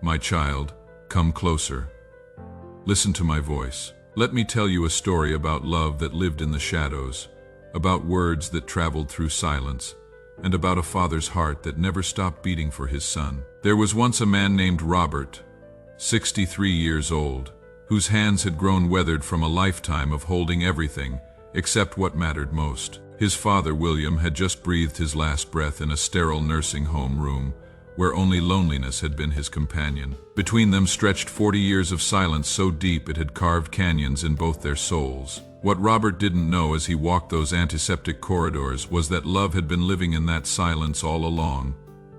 My child, come closer. Listen to my voice. Let me tell you a story about love that lived in the shadows, about words that traveled through silence, and about a father's heart that never stopped beating for his son. There was once a man named Robert, 63 years old, whose hands had grown weathered from a lifetime of holding everything except what mattered most. His father, William, had just breathed his last breath in a sterile nursing home room where only loneliness had been his companion. Between them stretched 40 years of silence so deep it had carved canyons in both their souls. What Robert didn't know as he walked those antiseptic corridors was that love had been living in that silence all along,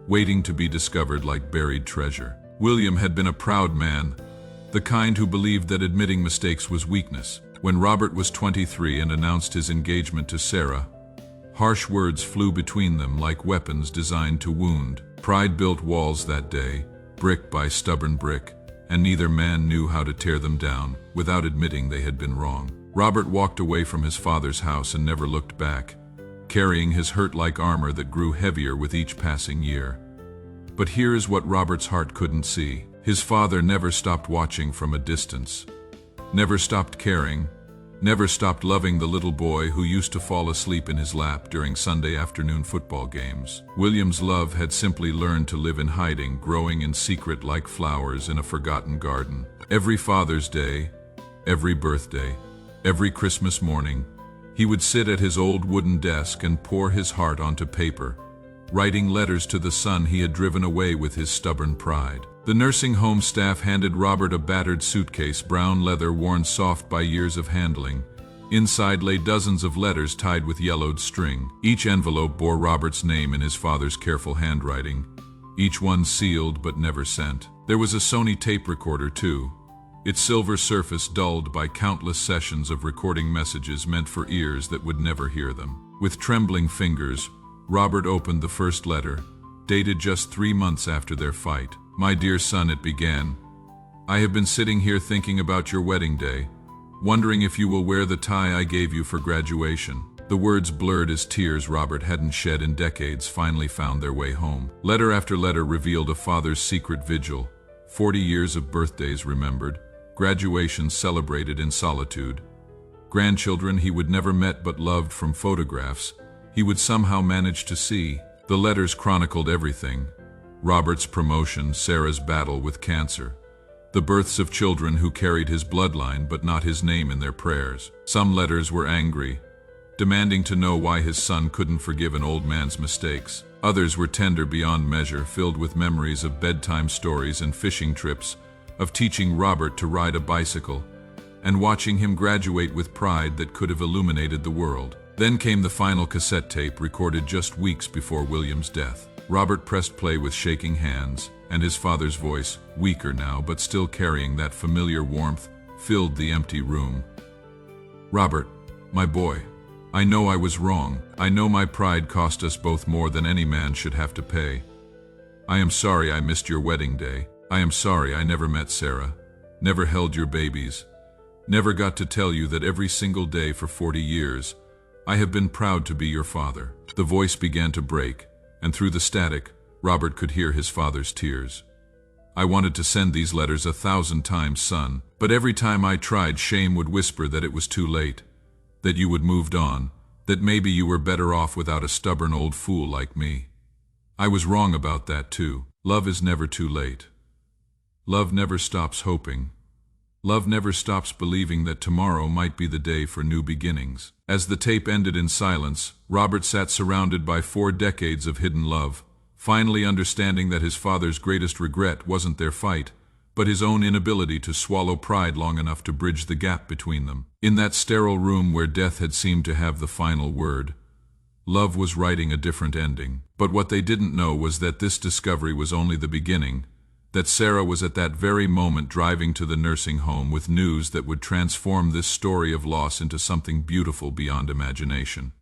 waiting to be discovered like buried treasure. William had been a proud man, the kind who believed that admitting mistakes was weakness. When Robert was 23 and announced his engagement to Sarah, harsh words flew between them like weapons designed to wound. Pride built walls that day, brick by stubborn brick, and neither man knew how to tear them down without admitting they had been wrong. Robert walked away from his father's house and never looked back, carrying his hurt like armor that grew heavier with each passing year. But here is what Robert's heart couldn't see. His father never stopped watching from a distance, never stopped caring, never stopped loving the little boy who used to fall asleep in his lap during Sunday afternoon football games. William's love had simply learned to live in hiding, growing in secret like flowers in a forgotten garden. Every Father's Day, every birthday, every Christmas morning, he would sit at his old wooden desk and pour his heart onto paper, writing letters to the son he had driven away with his stubborn pride. The nursing home staff handed Robert a battered suitcase, brown leather worn soft by years of handling. Inside lay dozens of letters tied with yellowed string. Each envelope bore Robert's name in his father's careful handwriting, each one sealed but never sent. There was a Sony tape recorder too, its silver surface dulled by countless sessions of recording messages meant for ears that would never hear them. With trembling fingers, Robert opened the first letter, dated just 3 months after their fight. My dear son, it began. I have been sitting here thinking about your wedding day, wondering if you will wear the tie I gave you for graduation. The words, blurred as tears Robert hadn't shed in decades, finally found their way home. Letter after letter revealed a father's secret vigil, 40 years of birthdays remembered, graduations celebrated in solitude, grandchildren he would never met but loved from photographs he would somehow manage to see. The letters chronicled everything: Robert's promotion, Sarah's battle with cancer, the births of children who carried his bloodline but not his name in their prayers. Some letters were angry, demanding to know why his son couldn't forgive an old man's mistakes. Others were tender beyond measure, filled with memories of bedtime stories and fishing trips, of teaching Robert to ride a bicycle, and watching him graduate with pride that could have illuminated the world. Then came the final cassette tape, recorded just weeks before William's death. Robert pressed play with shaking hands, and his father's voice, weaker now but still carrying that familiar warmth, filled the empty room. Robert, my boy, I know I was wrong. I know my pride cost us both more than any man should have to pay. I am sorry I missed your wedding day. I am sorry I never met Sarah, never held your babies, never got to tell you that every single day for 40 years, I have been proud to be your father. The voice began to break, and through the static, Robert could hear his father's tears. I wanted to send these letters 1,000 times, son, but every time I tried, shame would whisper that it was too late, that you had moved on, that maybe you were better off without a stubborn old fool like me. I was wrong about that too. Love is never too late. Love never stops hoping. Love never stops believing that tomorrow might be the day for new beginnings. As the tape ended in silence, Robert sat surrounded by 4 decades of hidden love, finally understanding that his father's greatest regret wasn't their fight, but his own inability to swallow pride long enough to bridge the gap between them. In that sterile room where death had seemed to have the final word, love was writing a different ending. But what they didn't know was that this discovery was only the beginning, that Sarah was at that very moment driving to the nursing home with news that would transform this story of loss into something beautiful beyond imagination.